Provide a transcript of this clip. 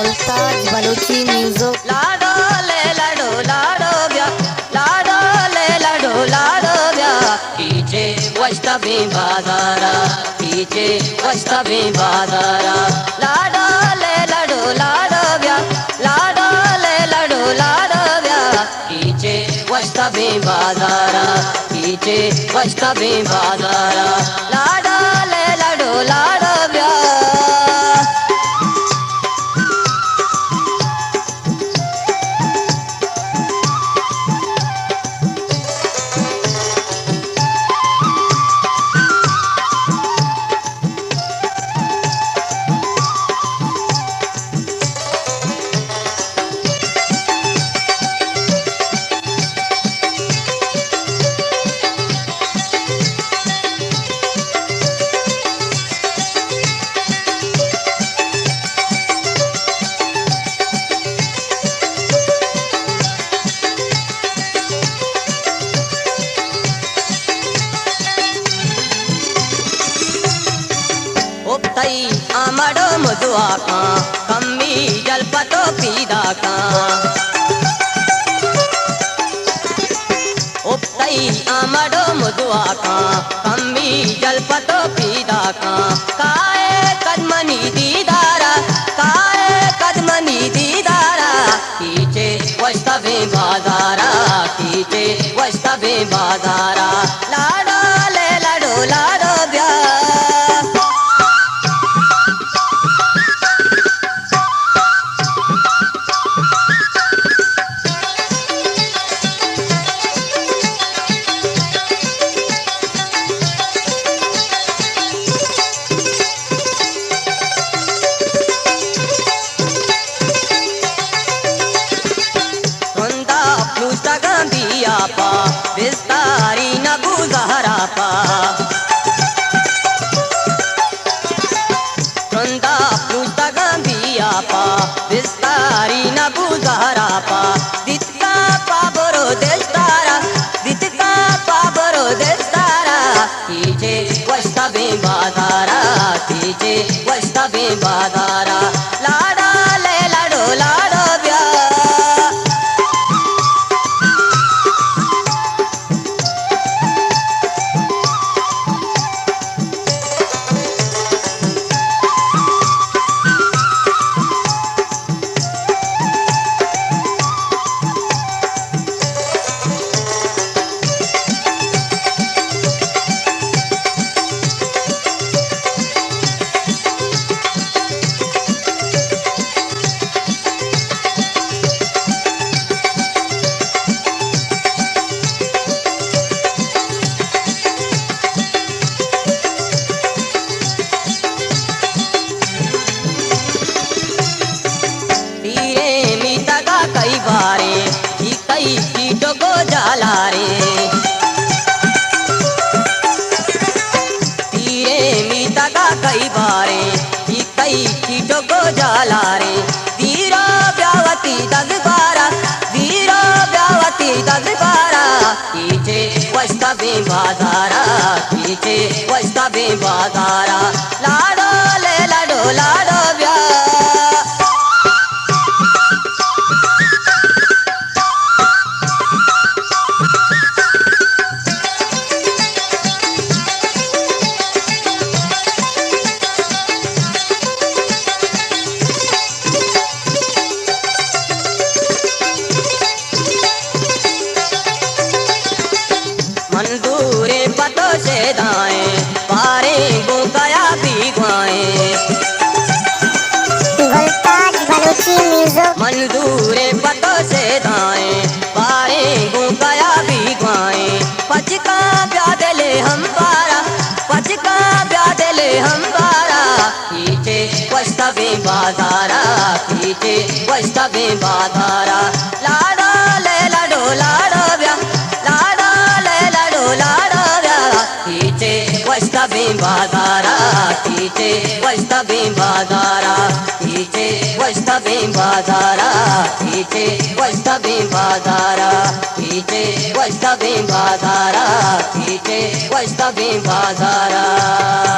मुल्ताज Balochi music. लाडो ले लाडो लाडो ब्या, लाडो ले लाडो लाडो ब्या, कीचे वस्ता भी बाजारा, कीचे वस्ता भी बाजारा। लाडो ले लाडो लाडो ब्या, लाडो ले लाडो लाडो ब्या, कीचे वस्ता भी बाजारा, कीचे वस्ता भी बाजारा। लाडो ले लाडो लाडो ब्या। ಒತ್ತೈ ಆಮಡೋ ಮದುವಾಕ ಕಮ್ಮಿ ಜಲ್ಪತೋ ಪೀದಾಕ ಒತ್ತೈ ಆಮಡೋ ಮದುವಾಕ ಕಮ್ಮಿ ಜಲ್ಪತೋ ಪೀದಾಕ ಕಾಯೆ ಕದ್ಮನಿ ದೀದಾರ ಕಾಯೆ ಕದ್ಮನಿ ದೀದಾರ ಕೀಚೆ ವಸ್ತವೆ ಬಾದಾರ ಕೀಚೆ ವಸ್ತವೆ ಬಾದಾರ ಲಾಡೋ ले लाडो लाडो ब्या। Biapa, Vistari Nagu Zaharapa, Randa Pustagam Biapa, Vistari Nagu Zaharapa, Ditka Paboro Destara, Ditka Paboro Destara, Kije Vasta Bimbadara, Kije Vasta Bimbadara, Lada Le Lado Lado Bya. कई बारे ही कई कीटों को जाला रे तीरे मीता का कई बारे ही कई कीटों को जाला रे वीरा व्यावती दग बारा वीरा व्यावती दग बारा कीचे वस्ता बे बाजारा कीचे वस्ता बे बाजारा लाडो ले लाडो लाडो ब्या। मंदूरे पतो से दाएं पारे गो गया भीगवाएं मुल्ताज बलूची म्यूजिक। मंदूरे पतो से दाएं पारे गो गया भीगवाएं पचका ब्यादले हम पारा पचका ब्यादले हम पारा कीचे वस्तवे बाजारा कीचे वस्तवे बाजारा लाडो ले लाडो लाडो ब्या लाडो ले लाडो लाडो ब्या कीचे वस्तवे बाजारा कीचे वस्तवे बाजारा कीचे वस्तवे बाजारा कीचे वस्तवे बाजारा कीचे वस्तवे बाजारा कीचे वस्तवे बाजारा।